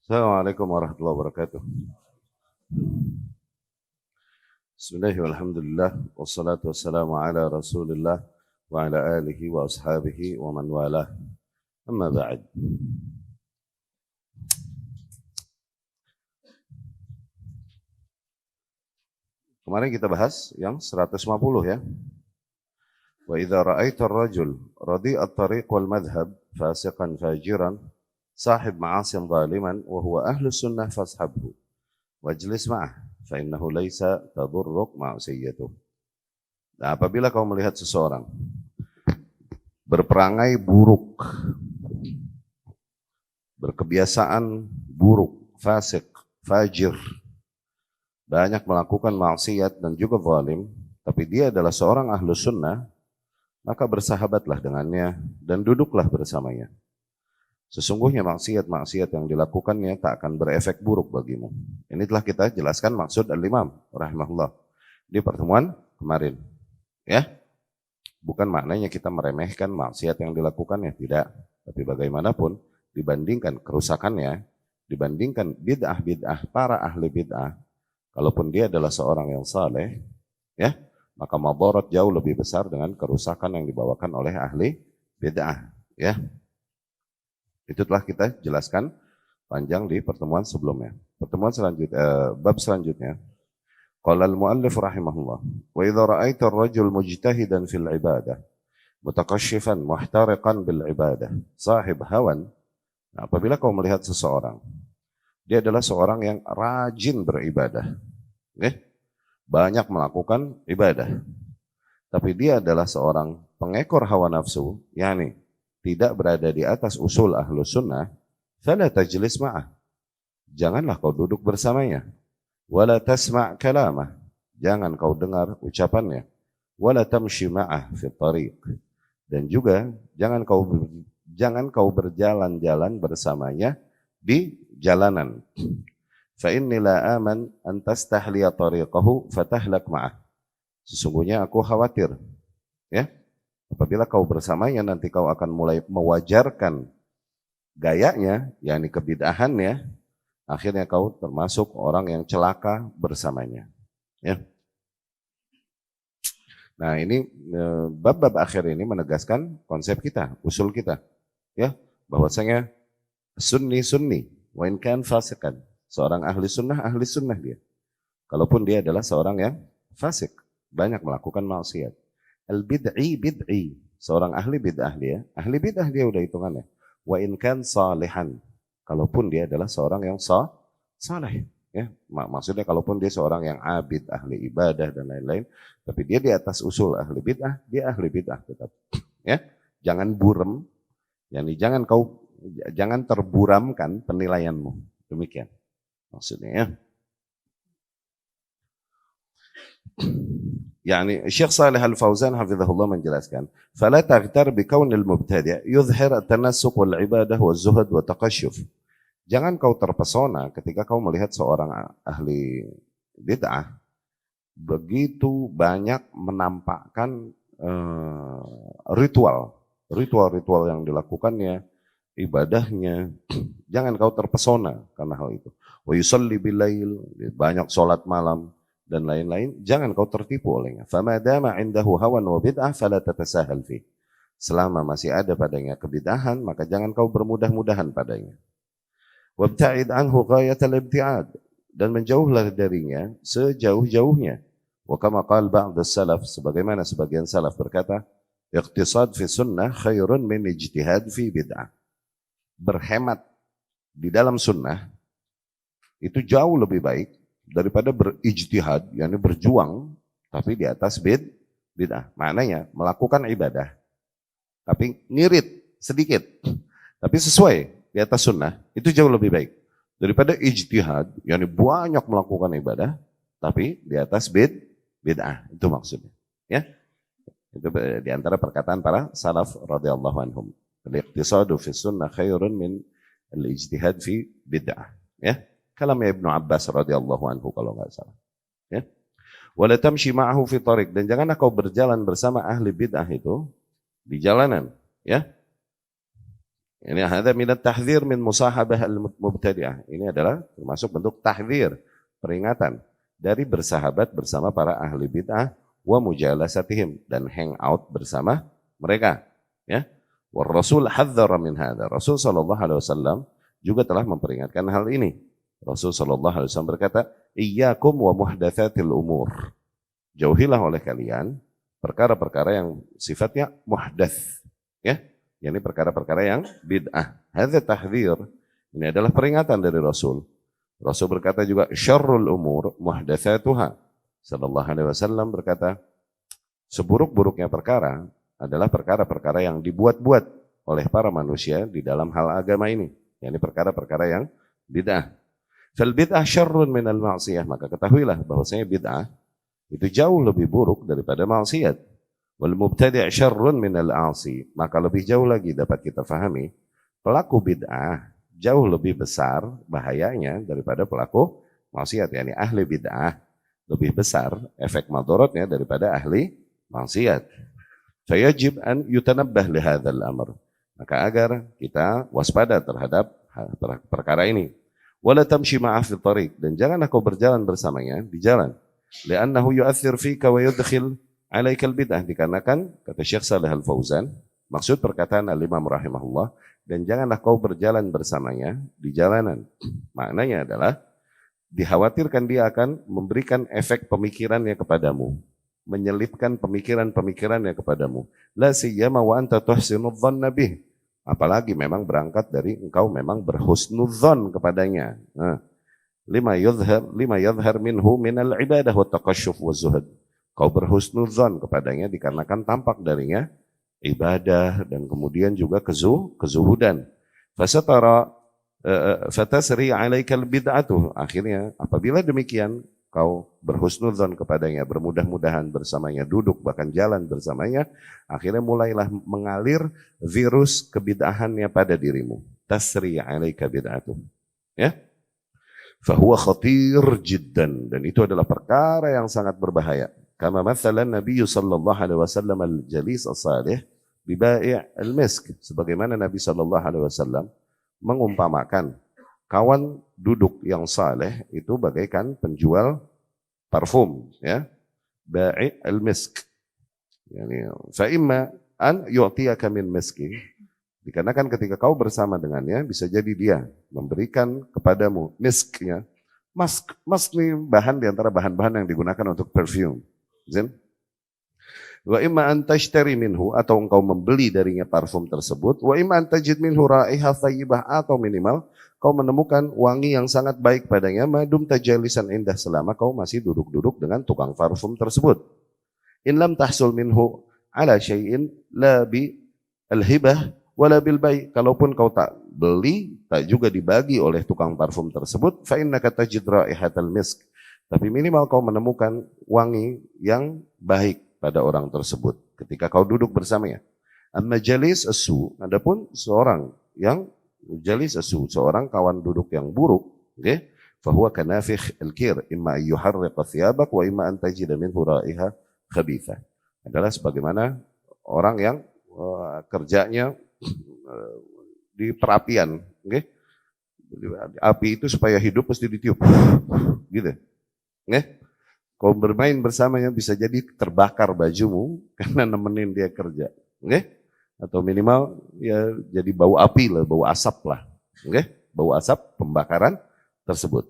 Assalamualaikum warahmatullahi wabarakatuh. Bismillah walhamdulillah wassalatu wassalamu ala Rasulillah wa ala alihi wa ashabihi wa man walah. Amma ba'd. Kemarin kita bahas yang 150 ya. Wa idza ra'aita ar-rajul radi'at tariq wal madhhab fasiqan fajiran sahib ma'asin zaliman wa huwa ahlus sunnah fashabhu wajlis ma'ah fa innahu laisa tadurruk ma'siyatuh. Nah, apabila kau melihat seseorang berperangai buruk, berkebiasaan buruk, fasik, fajir, banyak melakukan maksiat dan juga zalim, tapi dia adalah seorang ahlu sunnah, maka bersahabatlah dengannya dan duduklah bersamanya. Sesungguhnya maksiat-maksiat yang dilakukannya tak akan berefek buruk bagimu. Ini telah kita jelaskan maksud al-Imam rahimahullah di pertemuan kemarin. Ya, bukan maknanya kita meremehkan maksiat yang dilakukannya, tidak. Tapi bagaimanapun dibandingkan kerusakannya, dibandingkan bid'ah-bid'ah para ahli bid'ah, kalaupun dia adalah seorang yang saleh, ya, maka madarat jauh lebih besar dengan kerusakan yang dibawakan oleh ahli bid'ah, ya. Itu telah kita jelaskan panjang di pertemuan sebelumnya. Pertemuan selanjutnya, bab selanjutnya. Qala al-muallif rahimahullah, wa idza ra'aita ar-rajul mujtahidan fil ibadah, mutakashifan muhtariqan bil ibadah, sahib hawan. Nah, apabila kau melihat seseorang, dia adalah seorang yang rajin beribadah, banyak melakukan ibadah, tapi dia adalah seorang pengekor hawa nafsu, yakni tidak berada di atas usul ahlus sunnah, fala tajlis ma'ah. Janganlah kau duduk bersamanya. Wala tasma' kalamah. Jangan kau dengar ucapannya. Wala tamshi ma'ah fi tariq. Dan juga jangan kau berjalan-jalan bersamanya di jalanan. Fa inni la aman an tastahliya tariqahu fatahlak ma'ah. Sesungguhnya aku khawatir, ya, apabila kau bersamanya nanti kau akan mulai mewajarkan gayanya, yakni kebid'ahannya, akhirnya kau termasuk orang yang celaka bersamanya. Ya. Nah, ini bab-bab akhir ini menegaskan konsep kita, usul kita, ya, bahwasanya sunni, wa in kan fasikan. Seorang ahli sunnah dia. Kalaupun dia adalah seorang yang fasik, banyak melakukan maksiat. Bid'i, seorang ahli bid'ah dia udah hitungannya. Wa in kan salihan, kalaupun dia adalah seorang yang saleh, ya, maksudnya kalaupun dia seorang yang abid, ahli ibadah dan lain-lain, tapi dia di atas usul ahli bid'ah, dia ahli bid'ah tetap, ya. Jangan burem, yani jangan terburamkan penilaianmu, demikian maksudnya, ya. Yani Syekh Saleh Al-Fauzan hafizahullah menjelaskan, "Fala taghtar bi kaunil mubtadi' yuzhir at-tanassuk wal ibadah wa zuhud wa taqasyuf." Jangan kau terpesona ketika kau melihat seorang ahli bid'ah begitu banyak menampakkan ritual yang dilakukannya, ibadahnya. Jangan kau terpesona karena hal itu. Wa yusalli bilail, banyak sholat malam dan lain-lain, jangan kau tertipu olehnya. Fama dama indahu hawan wa bid'ah fala tatasahal fi. Selama masih ada padanya kebid'ahan, maka jangan kau bermudah-mudahan padanya. Wabta'id anhu ghayatal ibti'ad, dan menjauhlah darinya sejauh-jauhnya. Wa kama qala ba'd as-salaf, sebagaimana sebagian salaf berkata, iqtisad fi sunnah khairun min ijtihad fi bid'ah. Berhemat di dalam sunnah itu jauh lebih baik daripada berijtihad, yakni berjuang tapi di atas bid'ah. Maknanya melakukan ibadah tapi ngirit sedikit, tapi sesuai di atas sunnah, itu jauh lebih baik daripada ijtihad, yakni banyak melakukan ibadah tapi di atas bid'ah. Itu maksudnya, ya. Itu di antara perkataan para salaf radhiyallahu anhum. Al-iqtisadu fi sunnah khairun min al-ijtihad fi bid'ah, ya. Kalamnya Ibnu Abbas radhiyallahu anhu kalau nggak salah. Ya. Wala tamshi ma'ahu fi tariq, dan janganlah kau berjalan bersama ahli bid'ah itu di jalanan, ya. Ini hadza minat tahdzir min musahabah al-mubtadi'ah. Ini adalah termasuk bentuk tahdzir, peringatan dari bersahabat bersama para ahli bid'ah wa mujalasatihim, dan hangout bersama mereka, ya. Wa Rasul hadzara min hadza. Rasul sallallahu alaihi wasallam juga telah memperingatkan hal ini. Rasul sallallahu alaihi wasallam berkata, "Iyyakum wa muhdatsatil umur." Jauhilah oleh kalian perkara-perkara yang sifatnya muhdats, ya. Yakni perkara-perkara yang bid'ah. Hadza tahdzir. Ini adalah peringatan dari Rasul. Rasul berkata juga, syarrul umur muhdatsatuha. Sallallahu alaihi wasallam berkata, seburuk-buruknya perkara adalah perkara-perkara yang dibuat-buat oleh para manusia di dalam hal agama ini. Yakni perkara-perkara yang bid'ah. Fal bid'ah syarrun minal ma'siyah. Maka ketahuilah bahwasanya bid'ah itu jauh lebih buruk daripada maksiat. Wal mubtadi' syarrun minal 'asi. Maka lebih jauh lagi dapat kita fahami, pelaku bid'ah jauh lebih besar bahayanya daripada pelaku maksiat. Yani ahli bid'ah lebih besar efek madharatnya daripada ahli maksiat. Fayajib an yutanabbah li hadzal amr. Maka agar kita waspada terhadap perkara ini. Wala tamshi ma'a fi tariq, dan janganlah kau berjalan bersamanya di jalan. Li'annahu yu'athir fika wa yudkhil alaikal bid'ah, dikarenakan kata Syekh Shalih Al-Fauzan, maksud perkataan Al-Imam rahimahullah, dan janganlah kau berjalan bersamanya di jalanan. Maknanya adalah dikhawatirkan dia akan memberikan efek pemikirannya kepadamu, menyelipkan pemikiran-pemikirannya kepadamu. La siyama wa anta tuhsinudz dhanna bih. Apalagi memang berangkat dari engkau memang berhusnudzon kepadanya. Nah, lima yadhhar minhu minal ibadah wa taqasyuf wa zuhud. Kau berhusnudzon kepadanya dikarenakan tampak darinya ibadah dan kemudian juga kezuhudan. Fasatara fatasri alaikal bid'atuh. Akhirnya apabila demikian kau berhusnudzon kepadanya, bermudah-mudahan bersamanya, duduk bahkan jalan bersamanya, akhirnya mulailah mengalir virus kebid'ahannya pada dirimu. Tasri alaika bid'atuh. Ya? Fahuwa khatir jiddan, dan itu adalah perkara yang sangat berbahaya. Kama mathalan Nabi sallallahu alaihi wasallam al-jalis as-salih bi bai' al-misk. Sebagaimana Nabi sallallahu alaihi wasallam mengumpamakan kawan duduk yang saleh itu bagaikan penjual parfum, ya. Bai' al-misk. Yani fa imma an yu'tiyaka min miski. Dikarenakan ketika kau bersama dengannya bisa jadi dia memberikan kepadamu misknya. Mask ini bahan di antara bahan-bahan yang digunakan untuk perfume. Zin? Wa imma an tashtari minhu, atau engkau membeli darinya parfum tersebut. Wa imma an tajid minhu raihah thayyibah, atau minimal kau menemukan wangi yang sangat baik padanya. Madum tajalisan indah, selama kau masih duduk-duduk dengan tukang parfum tersebut. In lam tahsul minhu ala syai'in la bi al-hibah wala bil bai'. Kalaupun kau tak beli, tak juga dibagi oleh tukang parfum tersebut, fa innaka tajid raihatal misk. Tapi minimal kau menemukan wangi yang baik pada orang tersebut ketika kau duduk bersamanya. Amma jalis asu, adapun seorang yang jalis asu, seorang kawan duduk yang buruk, okay? Fahuwa kanafikh al-kir, imma yuharriqa thiyabak wa imma an tajida minhu raiha khabithah. Adalah sebagaimana orang yang kerjanya di perapian, okay? Api itu supaya hidup mesti ditiup, gitu. Kau bermain bersamanya bisa jadi terbakar bajumu karena nemenin dia kerja, atau minimal ya jadi bau api lah, bau asap lah, bau asap pembakaran tersebut.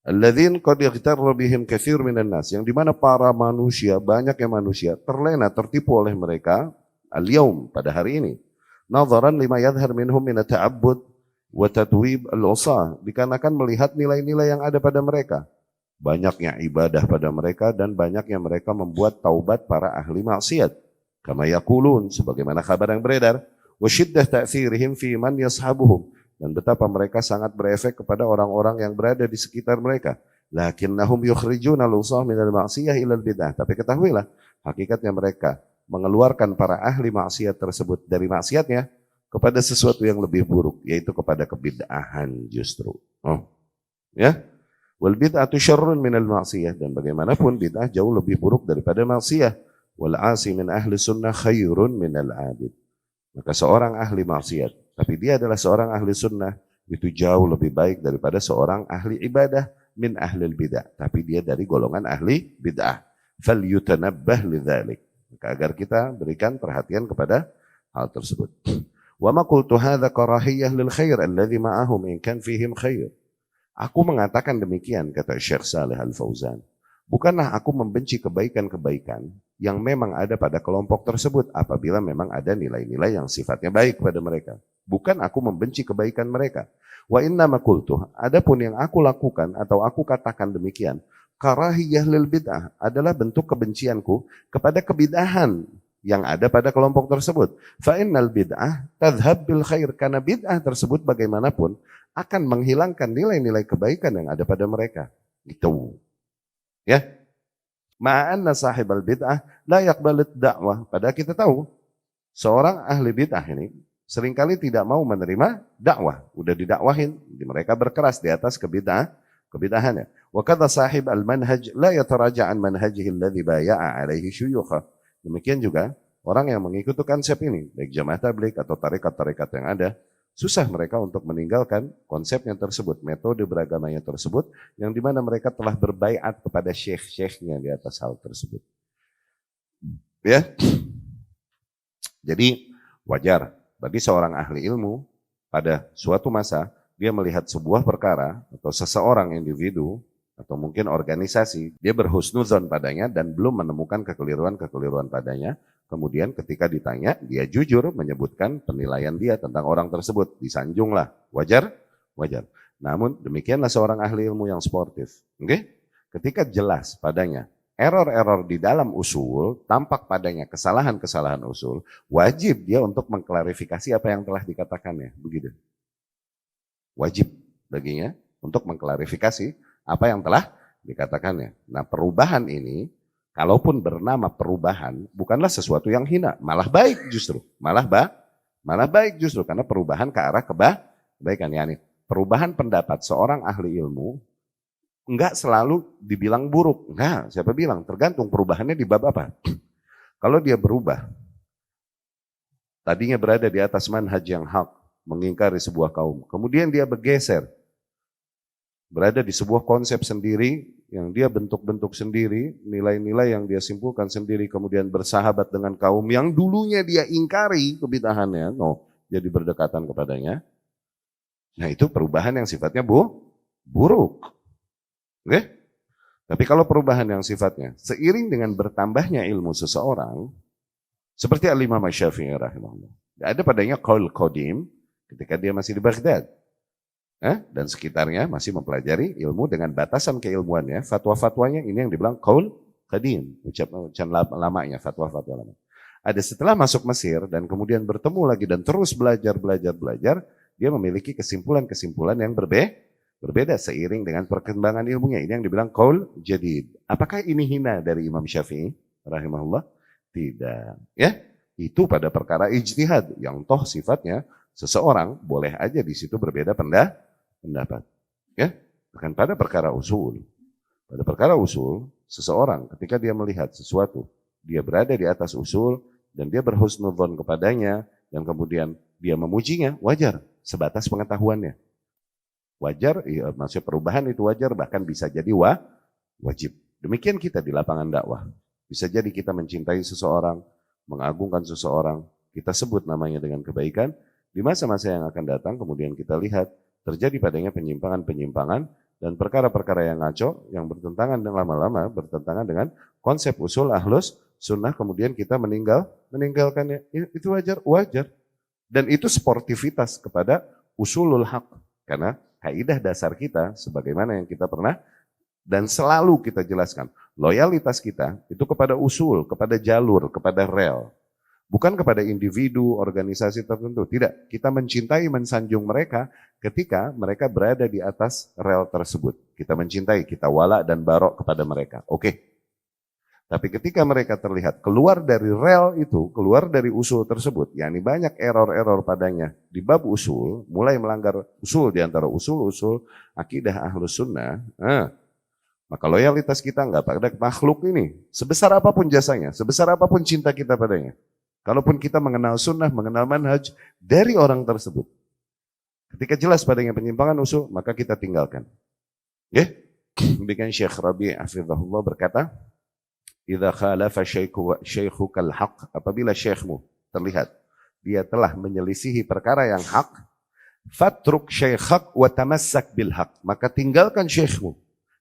Alladzin qad yaghtarra bihim katsir minan nas, yang dimana para manusia, banyaknya manusia terlena, tertipu oleh mereka al-yaum, pada hari ini. Nadharan lima yadhhar minhum min at-ta'abbud wa tatwib al-usah, dikarenakan melihat nilai-nilai yang ada pada mereka. Banyaknya ibadah pada mereka dan banyaknya mereka membuat taubat para ahli maksiat. Kama yaqulun, sebagaimana kabar yang beredar, wa syiddah ta'thirihim fi man yashabuhum, dan betapa mereka sangat berefek kepada orang-orang yang berada di sekitar mereka. Lakinnahum yukhrijuna al-usah minal maksiyah ilal bid'ah. Tapi ketahuilah, hakikatnya mereka mengeluarkan para ahli maksiat tersebut dari maksiatnya kepada sesuatu yang lebih buruk, yaitu kepada kebid'ahan justru. Ya? Wal bid'atu syarrun minal maksiyah, dan bagaimanapun bid'ah jauh lebih buruk daripada maksiyah. Wal 'asi min ahli sunnah khairun minal 'abid. Maka seorang ahli maksiat, tapi dia adalah seorang ahli sunnah, itu jauh lebih baik daripada seorang ahli ibadah min ahli bid'ah, tapi dia dari golongan ahli bid'ah. Falyutanabbah lidzalik. Maka agar kita berikan perhatian kepada hal tersebut. Wa ma qultu hadza karahiyah lil khair alladhi ma'ahum in kan fihim khair. Aku mengatakan demikian, kata Syekh Saleh Al-Fauzan. Bukanlah aku membenci kebaikan-kebaikan yang memang ada pada kelompok tersebut apabila memang ada nilai-nilai yang sifatnya baik pada mereka. Bukan aku membenci kebaikan mereka. Wa inna ma qultu, adapun yang aku lakukan atau aku katakan demikian, karahiyah lil bid'ah adalah bentuk kebencianku kepada kebid'ahan yang ada pada kelompok tersebut. Fa innal bid'ah tadhhab bil khair, karena bid'ah tersebut bagaimanapun akan menghilangkan nilai-nilai kebaikan yang ada pada mereka. Itu. Ya. Ma'anna sahibal bid'ah la yaqbalut da'wah. Padahal kita tahu seorang ahli bid'ah ini seringkali tidak mau menerima dakwah. Udah didakwahin, mereka berkeras di atas kebidahannya. Wa kadza sahib al-manhaj la yataraja' an manhajihi alladhi baya'a alaihi syuyukha. Demikian juga orang yang mengikuti konsep ini, baik jamaah tabligh atau tarekat-tarekat yang ada, susah mereka untuk meninggalkan konsepnya tersebut, metode beragamanya tersebut, yang dimana mereka telah berbaiat kepada syekh-syekhnya di atas hal tersebut. Ya, jadi wajar bagi seorang ahli ilmu pada suatu masa dia melihat sebuah perkara atau seseorang individu atau mungkin organisasi, dia berhusnuzon padanya dan belum menemukan kekeliruan-kekeliruan padanya. Kemudian ketika ditanya, dia jujur menyebutkan penilaian dia tentang orang tersebut. Disanjunglah. Wajar? Wajar. Namun demikianlah seorang ahli ilmu yang sportif. Okay? Ketika jelas padanya error-error di dalam usul, tampak padanya kesalahan-kesalahan usul, wajib dia untuk mengklarifikasi apa yang telah dikatakannya. Begitu. Wajib baginya untuk mengklarifikasi apa yang telah dikatakannya. Nah, perubahan ini, kalaupun bernama perubahan, bukanlah sesuatu yang hina, malah baik justru. Malah baik justru, karena perubahan ke arah kebaikan. Yani, perubahan pendapat seorang ahli ilmu, enggak selalu dibilang buruk. Nah, siapa bilang? Tergantung perubahannya di bab apa. Kalau dia berubah, tadinya berada di atas manhaj yang hak, mengingkari sebuah kaum, kemudian dia bergeser, berada di sebuah konsep sendiri, yang dia bentuk-bentuk sendiri, nilai-nilai yang dia simpulkan sendiri, kemudian bersahabat dengan kaum yang dulunya dia ingkari kebid'ahannya, jadi berdekatan kepadanya. Nah, itu perubahan yang sifatnya buruk. Oke? Tapi kalau perubahan yang sifatnya seiring dengan bertambahnya ilmu seseorang, seperti Al-Imam Syafi'i rahimahullah, ada padanya qaul qadim ketika dia masih di Baghdad. Dan sekitarnya masih mempelajari ilmu dengan batasan keilmuannya, fatwa-fatwanya ini yang dibilang qaul qadim, ucapan lamanya, fatwa-fatwa lama. Ada setelah masuk Mesir dan kemudian bertemu lagi dan terus belajar, dia memiliki kesimpulan-kesimpulan yang berbeda seiring dengan perkembangan ilmunya. Ini yang dibilang qaul jadid. Apakah ini hina dari Imam Syafi'i rahimahullah? Tidak. Ya, itu pada perkara ijtihad yang toh sifatnya seseorang boleh aja di situ berbeda pendapat. Ya, bukan pada perkara usul. Pada perkara usul, seseorang ketika dia melihat sesuatu, dia berada di atas usul dan dia berhusnudzon kepadanya dan kemudian dia memujinya, wajar sebatas pengetahuannya. Wajar, ya, maksudnya perubahan itu wajar, bahkan bisa jadi wajib. Demikian kita di lapangan dakwah. Bisa jadi kita mencintai seseorang, mengagungkan seseorang, kita sebut namanya dengan kebaikan, di masa-masa yang akan datang kemudian kita lihat terjadi padanya penyimpangan-penyimpangan dan perkara-perkara yang ngaco, yang bertentangan dan lama-lama bertentangan dengan konsep usul ahlus sunnah, kemudian kita meninggalkannya. Itu wajar. Dan itu sportivitas kepada usulul haq. Karena kaidah dasar kita, sebagaimana yang kita pernah dan selalu kita jelaskan, loyalitas kita itu kepada usul, kepada jalur, kepada rel. Bukan kepada individu, organisasi tertentu. Tidak, kita mencintai, mensanjung mereka ketika mereka berada di atas rel tersebut. Kita mencintai, kita wala dan barok kepada mereka. Oke. Tapi ketika mereka terlihat keluar dari rel itu, keluar dari usul tersebut, yakni banyak error-error padanya di bab usul, mulai melanggar usul di antara usul-usul akidah ahlus sunnah, maka loyalitas kita enggak pada makhluk ini. Sebesar apapun jasanya, sebesar apapun cinta kita padanya. Kalaupun kita mengenal sunnah, mengenal manhaj dari orang tersebut. Ketika jelas padanya penyimpangan usul, maka kita tinggalkan. Ya, demikian Syekh Rabi' hafizahullah berkata, "Idza khalafa syaikhukal haq," apabila syekhmu terlihat dia telah menyelisihi perkara yang hak, fatruk syaikhak wa tamassak bil haq, maka tinggalkan syekhmu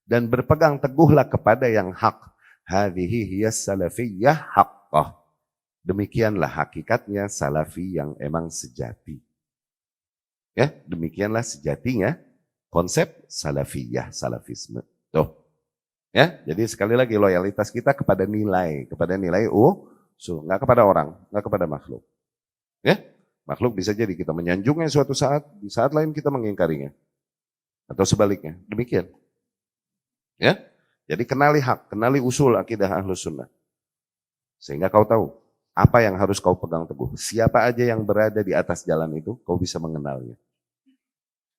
dan berpegang teguhlah kepada yang hak. Hadhihi hiyas salafiyyah haqqah. Demikianlah hakikatnya salafi yang emang sejati. Ya, demikianlah sejatinya konsep salafiyah, salafisme. Tuh. Ya, jadi sekali lagi loyalitas kita kepada nilai enggak kepada orang, enggak kepada makhluk. Ya, makhluk bisa jadi kita menyanjungnya suatu saat, di saat lain kita mengingkarinya. Atau sebaliknya, demikian. Ya, jadi kenali hak, kenali usul akidah Ahlus Sunnah. Sehingga kau tahu apa yang harus kau pegang teguh. Siapa aja yang berada di atas jalan itu, kau bisa mengenalnya.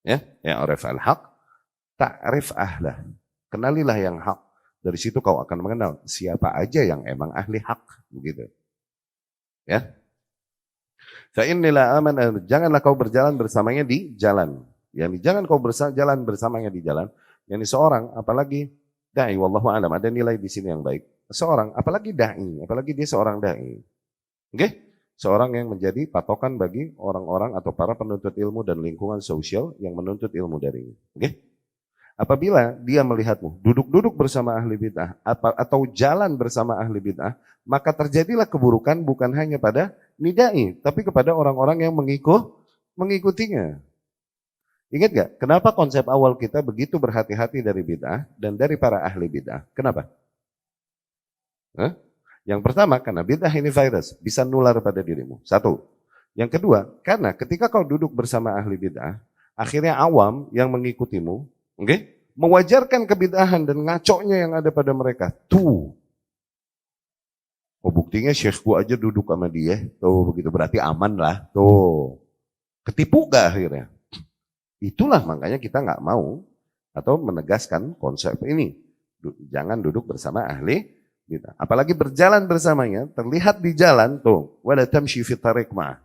Ya, yang arif al-haq, ta'rif ahlah. Kenalilah yang hak. Dari situ kau akan mengenal siapa aja yang emang ahli hak. Begitu. Ya. Fa'innilah aman, janganlah kau berjalan bersamanya di jalan. Yani jangan kau berjalan bersamanya di jalan. Yani seorang, apalagi da'i, wallahu alam, ada nilai di sini yang baik. Seorang, apalagi da'i, apalagi dia seorang da'i. Oke? Seorang yang menjadi patokan bagi orang-orang atau para penuntut ilmu dan lingkungan sosial yang menuntut ilmu darinya. Oke? Apabila dia melihatmu duduk-duduk bersama ahli bid'ah atau jalan bersama ahli bid'ah, maka terjadilah keburukan bukan hanya pada nidai, tapi kepada orang-orang yang mengikutinya. Ingat gak? Kenapa konsep awal kita begitu berhati-hati dari bid'ah dan dari para ahli bid'ah? Kenapa? Hah? Yang pertama, karena bid'ah ini virus, bisa nular pada dirimu. Satu. Yang kedua, karena ketika kau duduk bersama ahli bid'ah, akhirnya awam yang mengikutimu, mewajarkan kebid'ahan dan ngaconya yang ada pada mereka. Tuh. Oh, buktinya syekhku aja duduk sama dia. Tuh, begitu berarti aman lah. Tuh. Ketipu gak akhirnya? Itulah makanya kita nggak mau atau menegaskan konsep ini. Jangan duduk bersama ahli bid'ah. Apalagi berjalan bersamanya, terlihat di jalan tuh, wala tamshi fi tariq ma'ah.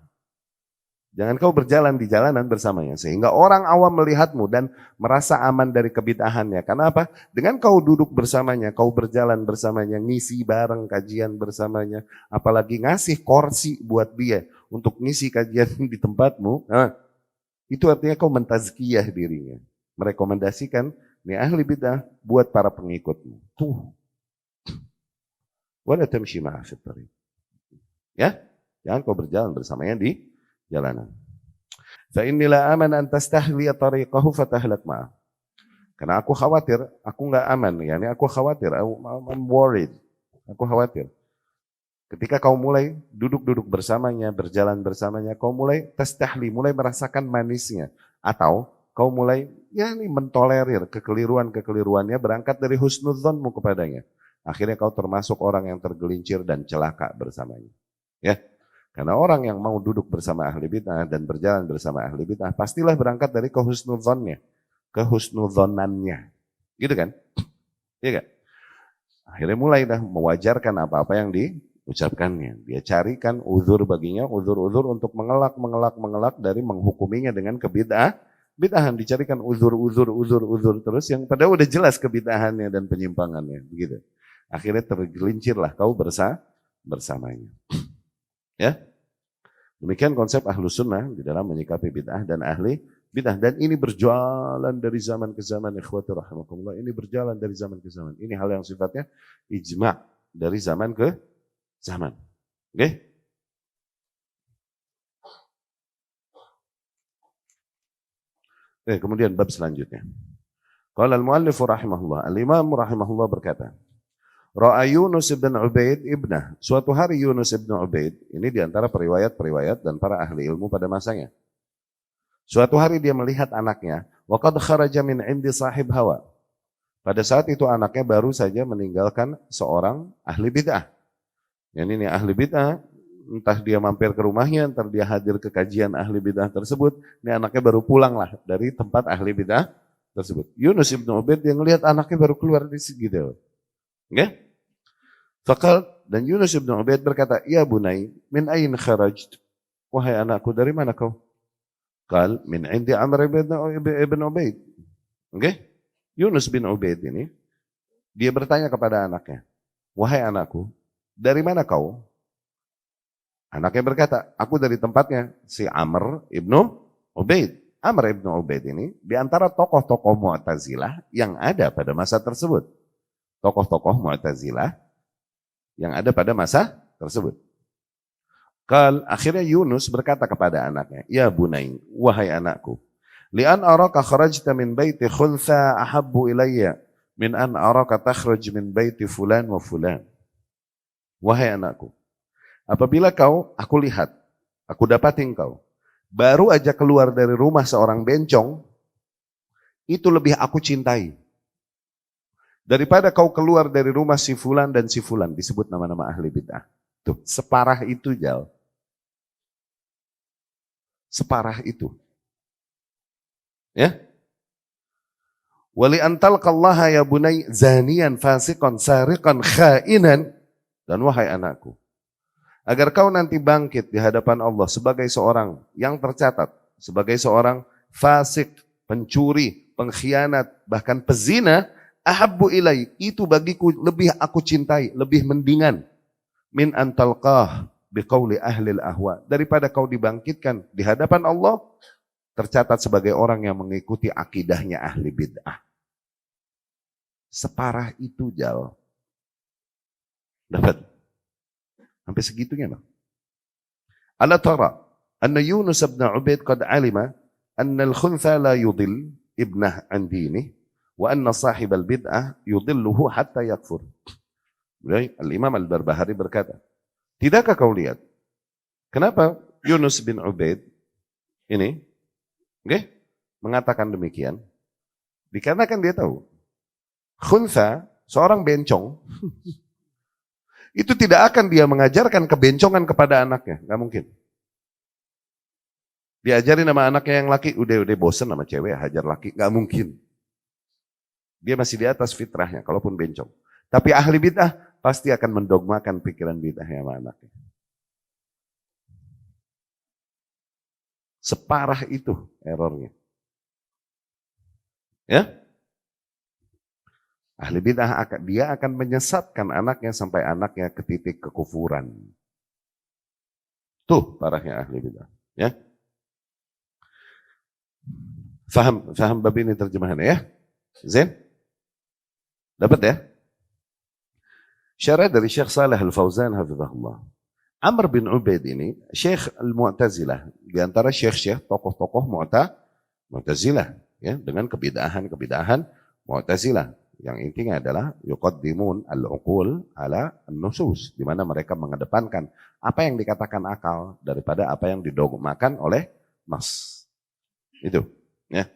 Jangan kau berjalan di jalanan bersamanya sehingga orang awam melihatmu dan merasa aman dari kebid'ahannya. Karena apa? Dengan kau duduk bersamanya, kau berjalan bersamanya, ngisi bareng kajian bersamanya, apalagi ngasih kursi buat dia untuk ngisi kajian di tempatmu, itu artinya kau mentazkiyah dirinya. Merekomendasikan nih ahli bid'ah buat para pengikutmu. Tuh. Wala tamshi ma'a fit tariq. Ya, jangan kau berjalan bersamanya di jalanan. Fa innilah aman an tastahli tariqahu fatahlak ma'a. Karena aku khawatir, aku enggak aman, yani aku khawatir, I'm worried. Aku khawatir. Ketika kau mulai duduk-duduk bersamanya, berjalan bersamanya, kau mulai tastahli, mulai merasakan manisnya. Atau kau mulai mentolerir kekeliruan-kekeliruannya berangkat dari husnudzonmu kepadanya. Akhirnya kau termasuk orang yang tergelincir dan celaka bersamanya. Ya, karena orang yang mau duduk bersama ahli bid'ah dan berjalan bersama ahli bid'ah pastilah berangkat dari kehusnudzonnya, kehusnudzonannya, gitu kan? Iya kan? Akhirnya mulai dah mewajarkan apa-apa yang diucapkannya. Dia carikan uzur baginya, uzur-uzur untuk mengelak dari menghukuminya dengan bid'ahan. Dicarikan uzur terus yang padahal udah jelas kebid'ahannya dan penyimpangannya, begitu. Akhirnya tergelincirlah kau bersamanya. Ya, demikian konsep Ahlus Sunnah di dalam menyikapi bid'ah dan ahli bid'ah. Dan ini berjalan dari zaman ke zaman, ikhwati rahimakumullah. Ini berjalan dari zaman ke zaman. Ini hal yang sifatnya ijma' dari zaman ke zaman. Oke? Kemudian bab selanjutnya. Qala al-muallif rahimahullah, al-imam rahimahullah berkata, Ra'a Yunus ibn Ubaid ibnah. Suatu hari Yunus ibn Ubaid, ini diantara periwayat-periwayat dan para ahli ilmu pada masanya. Suatu hari dia melihat anaknya, wa qad kharaja min indi sahib hawa. Pada saat itu anaknya baru saja meninggalkan seorang ahli bid'ah. Yang ini ahli bid'ah, entah dia mampir ke rumahnya, entah dia hadir ke kajian ahli bid'ah tersebut, ini anaknya baru pulang lah dari tempat ahli bid'ah tersebut. Yunus ibn Ubaid yang melihat anaknya baru keluar di segitu. Okay? dan Yunus bin Ubaid berkata, "Ya bunai, min ain kharajt?" Wahai anakku, dari mana kau? Qal, min indi Amr ibn Ubaid. Oke? Yunus bin Ubaid ini, dia bertanya kepada anaknya, "Wahai anakku, dari mana kau?" Anaknya berkata, "Aku dari tempatnya si Amr ibnu Ubaid." Amr ibnu Ubaid ini di antara tokoh-tokoh Mu'tazilah yang ada pada masa tersebut. Tokoh-tokoh Mu'tazilah yang ada pada masa tersebut. Akhirnya Yunus berkata kepada anaknya, "Ya bunai, wahai anakku, li'an araka kharajta min baiti khultha ahabbu ilayya min an araka takhruj min baiti fulan wa fulan." Wahai anakku, apabila aku lihat, aku dapatin kau, baru aja keluar dari rumah seorang bencong, itu lebih aku cintai. Daripada kau keluar dari rumah si fulan dan si fulan, disebut nama-nama ahli bid'ah. Tuh, separah itu Jal. Separah itu. Ya. Wali antal kallaha ya bunai zanian fasiqan sariqan khainan. Dan wahai anakku, agar kau nanti bangkit di hadapan Allah sebagai seorang yang tercatat, sebagai seorang fasik, pencuri, pengkhianat, bahkan pezina, ahabbu ilai, itu bagiku lebih aku cintai, lebih mendingan min antalqah biqauli ahlil ahwa, daripada kau dibangkitkan di hadapan Allah tercatat sebagai orang yang mengikuti akidahnya ahli bid'ah. Separah itu Jal. Dapat? Sampai segitunya loh. Ala tara anna Yunus bin Ubaid qad alima anna al-khuntha la yudil ibnah an dinih wa anna sahib al-bid'ah yudilluhu hatta yakfur. Al-Imam Al-Barbahari berkata, tidakkah kau lihat kenapa Yunus bin Ubaid ini mengatakan demikian? Dikarenakan dia tahu khuntha, seorang bencong, itu tidak akan dia mengajarkan kebencongan kepada anaknya, nggak mungkin. Diajarin sama anaknya yang laki, udah bosen sama cewek, hajar laki, nggak mungkin. Dia masih di atas fitrahnya, kalaupun bencong. Tapi ahli bid'ah pasti akan mendogmakan pikiran bid'ahnya sama anaknya. Separah itu errornya. Ya? Ahli bid'ah dia akan menyesatkan anaknya sampai anaknya ke titik kekufuran. Tuh parahnya ahli bid'ah. Ya? Faham bab ini terjemahannya ya? Zain? Dapat ya? Syarah dari Syekh Saleh Al-Fauzan hafizahullah. Amr bin Ubaid ini Syekh Al-Mu'tazilah, di antara syekh-syekh tokoh-tokoh Mu'tazilah, ya, dengan kebid'ahan Mu'tazilah. Yang intinya adalah yuqaddimun al-uqul ala an-nusus, di mana mereka mengedepankan apa yang dikatakan akal daripada apa yang didogmakan oleh nas. Itu, ya.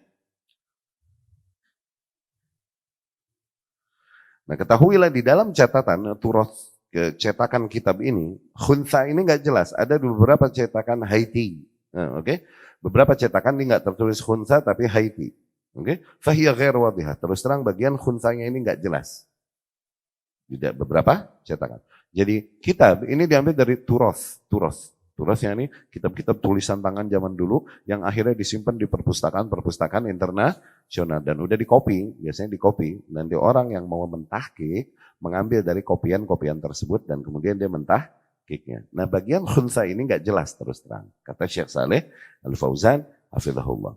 Nah, ketahuilah di dalam catatan Turoth, cetakan kitab ini, khuntha ini nggak jelas. Ada beberapa cetakan Haiti, oke? Beberapa cetakan ini nggak tertulis khuntha tapi Haiti. Oke, fahiyya ghair wadihah. Terus terang bagian khunsanya ini nggak jelas. Tidak beberapa cetakan. Jadi kitab ini diambil dari Turoth. Turosnya ini kitab-kitab tulisan tangan zaman dulu yang akhirnya disimpan di perpustakaan internasional dan udah dikopi, biasanya dikopi. Nanti orang yang mau mentahqiq mengambil dari kopian-kopian tersebut dan kemudian dia mentahqiqnya. Nah, bagian khunsa ini nggak jelas terus terang. Kata Syekh Saleh Al-Fauzan hafizahullah.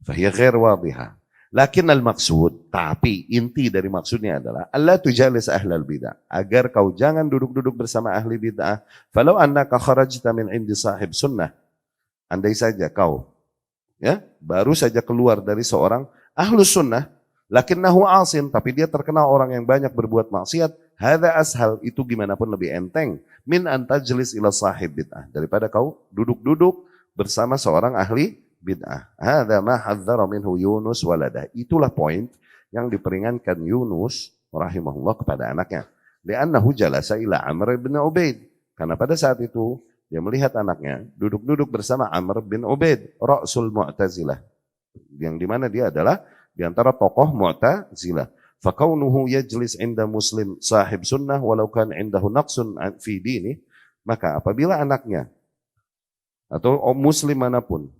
Fahiyya ghair wadihah. Lakin al-maksud, tapi inti dari maksudnya adalah Allah tujalis ahlal bid'ah, agar kau jangan duduk-duduk bersama ahli bid'ah. Falau annaka kharajta min indi sahib sunnah, andai saja kau baru saja keluar dari seorang ahlus sunnah, lakinnahu asin, tapi dia terkenal orang yang banyak berbuat maksiat, hadza ashal, itu gimana pun lebih enteng min antajlis ila sahib bid'ah, daripada kau duduk-duduk bersama seorang ahli bid'ah. Hadza ma hadzara minhu Yunus waladah. Itulah poin yang diperingatkan Yunus rahimahullah kepada anaknya. Li'annahu jalasa ila Amr bin Ubaid. Karena pada saat itu dia melihat anaknya duduk-duduk bersama Amr bin Ubaid, Ra'sul Mu'tazilah. Yang dimana dia adalah di antara tokoh Mu'tazilah. Fakaunuhu yajlis inda muslim sahib sunnah walau kan indahu naqsun fi dini, maka apabila anaknya atau muslim manapun,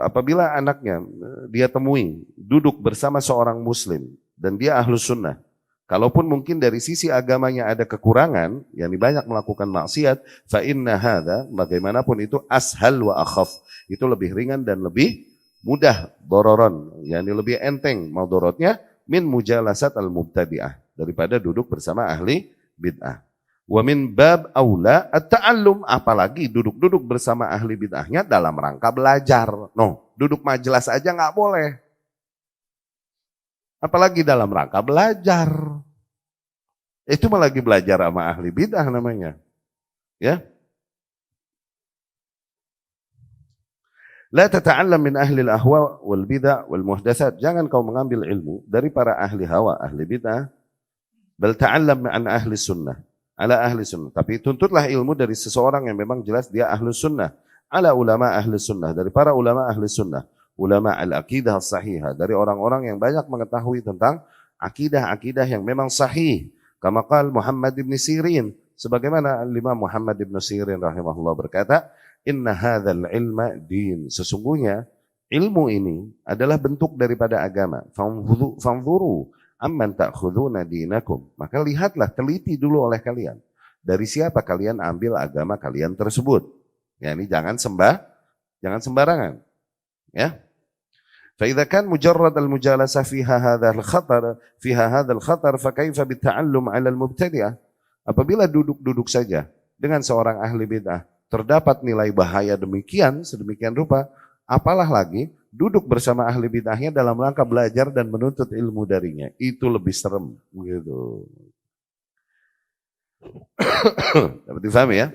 apabila anaknya dia temui duduk bersama seorang muslim dan dia ahlus sunnah, kalaupun mungkin dari sisi agamanya ada kekurangan, yang banyak melakukan maksiat, fa inna hadza, bagaimanapun itu ashal wa akhaf, itu lebih ringan dan lebih mudah dororon, yakni lebih enteng maldorotnya min mujalasat al-mubtadi'ah, daripada duduk bersama ahli bid'ah. Wa min bab aula at-ta'allum, apalagi duduk-duduk bersama ahli bid'ahnya dalam rangka belajar. No, duduk majelis aja nggak boleh. Apalagi dalam rangka belajar. Itu malah lagi belajar sama ahli bid'ah namanya. Ya. La tata'allam min ahli al-ahwa wal bid'ah wal muhdatsat. Jangan kau mengambil ilmu dari para ahli hawa, ahli bid'ah. Bal ta'allam an ahli sunnah. Ala ahli sunnah. Tapi tuntutlah ilmu dari seseorang yang memang jelas dia ahli sunnah. Ala ulama ahli sunnah. Dari para ulama ahli sunnah. Ulama al-aqidah sahihah. Dari orang-orang yang banyak mengetahui tentang akidah-akidah yang memang sahih. Kama qala Muhammad ibn Sirin. Sebagaimana Imam Muhammad ibn Sirin rahimahullah berkata, inna hadzal ilma din. Sesungguhnya ilmu ini adalah bentuk daripada agama. Fanzuru amman ta'khuduna dinakum. Maka lihatlah, teliti dulu oleh kalian. Dari siapa kalian ambil agama kalian tersebut. Ya, ini jangan sembarangan. Ya. Fa idza kan mujarrad al-mujalasah fiha hadzal khatar fa kaifa bit-ta'allum 'ala al-mubtadi'ah. Apabila duduk-duduk saja dengan seorang ahli bid'ah terdapat nilai bahaya sedemikian rupa, apalah lagi duduk bersama ahli bid'ahnya dalam rangka belajar dan menuntut ilmu darinya. Itu lebih serem gitu. Dapat difahami ya?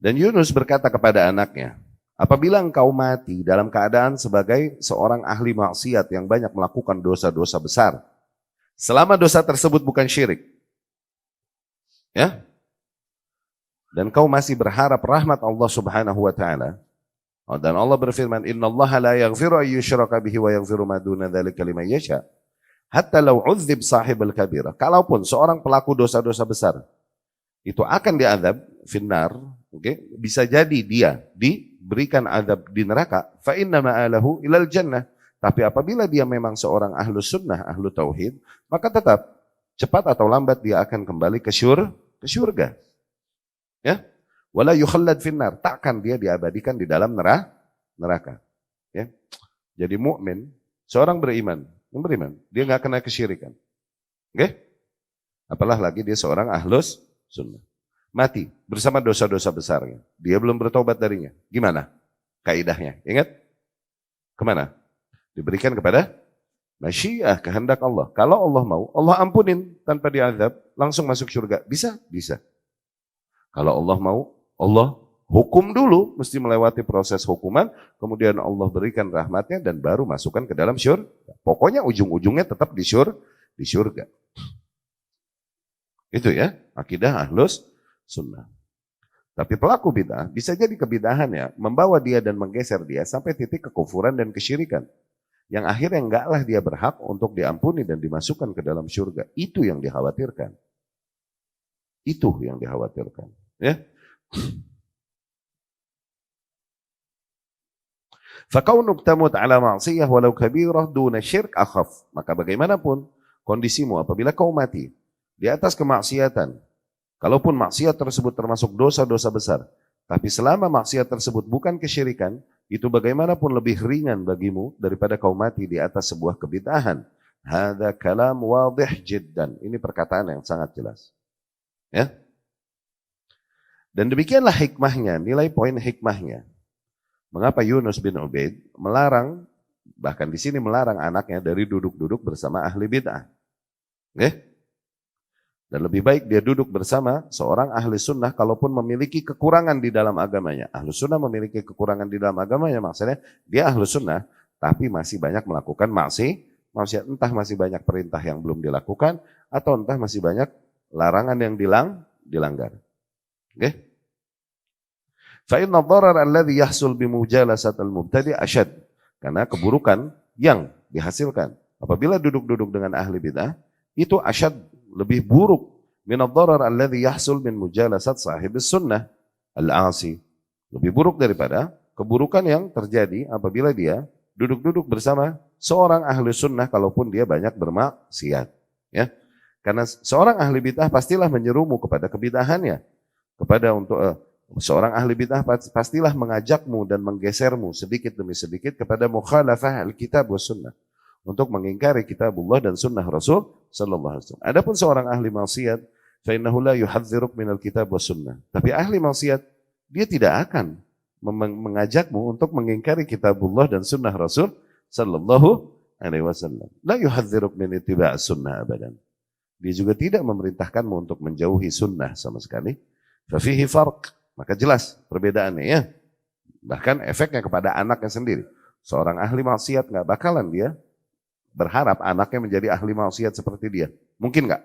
Dan Yunus berkata kepada anaknya, apabila engkau mati dalam keadaan sebagai seorang ahli maksiat yang banyak melakukan dosa-dosa besar, selama dosa tersebut bukan syirik, ya, dan kau masih berharap rahmat Allah Subhanahu wa taala, dan Allah berfirman, innallaha la yaghfiru an yushraka bihi wa yaghfiru ma duna dzalika liman yasha, hatta law udzib sahibul kabirah. Kalaupun seorang pelaku dosa-dosa besar itu akan diazab finnar, bisa jadi dia diberikan azab di neraka, fa inna ma'alahu ilal jannah. Tapi apabila dia memang seorang ahlu sunnah, ahlu tauhid, maka tetap cepat atau lambat dia akan kembali ke syurga. Ya, wala yukhallad finnar, takkan dia diabadikan di dalam neraka. Ya, jadi mukmin, seorang beriman, dia nggak kena kesyirikan. Oke? Apalah lagi dia seorang ahlus sunnah. Mati bersama dosa-dosa besarnya. Dia belum bertobat darinya. Gimana kaidahnya? Ingat? Kemana? Diberikan kepada masyiah, kehendak Allah. Kalau Allah mau, Allah ampunin tanpa diazab, langsung masuk surga. Bisa? Bisa. Kalau Allah mau, Allah hukum dulu, mesti melewati proses hukuman, kemudian Allah berikan rahmatnya dan baru masukkan ke dalam syurga. Pokoknya ujung-ujungnya tetap di syurga. Itu ya, akidah ahlus sunnah. Tapi pelaku bid'ah bisa jadi kebidahannya membawa dia dan menggeser dia sampai titik kekufuran dan kesyirikan. Yang akhirnya enggaklah dia berhak untuk diampuni dan dimasukkan ke dalam surga. Itu yang dikhawatirkan. Ya. Fakaunuk tamut ala ma'siyah walau kabirah duna syirk akhaf. Maka bagaimanapun kondisimu apabila kau mati di atas kemaksiatan, kalaupun maksiat tersebut termasuk dosa-dosa besar, tapi selama maksiat tersebut bukan kesyirikan, itu bagaimanapun lebih ringan bagimu daripada kau mati di atas sebuah kebid'ahan. Hadza kalam wadih jiddan. Ini perkataan yang sangat jelas. Ya. Dan demikianlah hikmahnya, nilai poin hikmahnya. Mengapa Yunus bin Ubaid melarang, bahkan di sini melarang anaknya dari duduk-duduk bersama ahli bid'ah. Oke? Dan lebih baik dia duduk bersama seorang ahli sunnah kalaupun memiliki kekurangan di dalam agamanya. Ahli sunnah memiliki kekurangan di dalam agamanya, maksudnya dia ahli sunnah tapi masih banyak melakukan maksiat. Entah masih banyak perintah yang belum dilakukan atau entah masih banyak larangan yang dilanggar. Oke? Fa inna dharar alladhi yahsul bimujalasat al-mubtadi' asyad. Karena keburukan yang dihasilkan apabila duduk-duduk dengan ahli bid'ah itu asyad, lebih buruk min ad-dharar alladhi yahsul min mujalasat sahibis sunnah al-'asi. Lebih buruk daripada keburukan yang terjadi apabila dia duduk-duduk bersama seorang ahli sunnah kalaupun dia banyak bermaksiat. Ya. Karena seorang ahli bid'ah pastilah menyerumu kepada kebid'ahannya. Seorang ahli bid'ah pastilah mengajakmu dan menggesermu sedikit demi sedikit kepada mukhalafah al-kitab wa sunnah. Untuk mengingkari kitabullah dan sunnah Rasul sallallahu alaihi wasallam. Adapun seorang ahli maksiat, fa innahu la yuhadziruk minal kitab wa sunnah. Tapi ahli maksiat, dia tidak akan mengajakmu untuk mengingkari kitabullah dan sunnah Rasul sallallahu alaihi wasallam. La yuhadziruk min ittiba' sunnah abadan. Dia juga tidak memerintahkanmu untuk menjauhi sunnah sama sekali. Fa fihi farq. Maka jelas perbedaannya ya. Bahkan efeknya kepada anaknya sendiri. Seorang ahli maksiat nggak bakalan dia berharap anaknya menjadi ahli maksiat seperti dia. Mungkin nggak?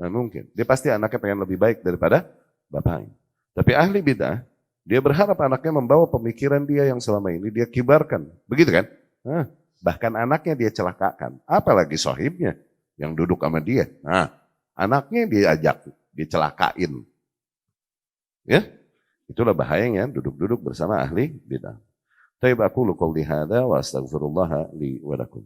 Nah, mungkin. Dia pasti anaknya pengen lebih baik daripada bapaknya. Tapi ahli bid'ah, dia berharap anaknya membawa pemikiran dia yang selama ini dia kibarkan. Begitu kan? Nah, bahkan anaknya dia celakakan. Apalagi sahibnya yang duduk sama dia. Nah, anaknya dia ajak, dicelakain. Ya, itulah bahayanya duduk-duduk bersama ahli bid'ah. Taib aku qouli hadza wa astaghfirullah li wa lakum.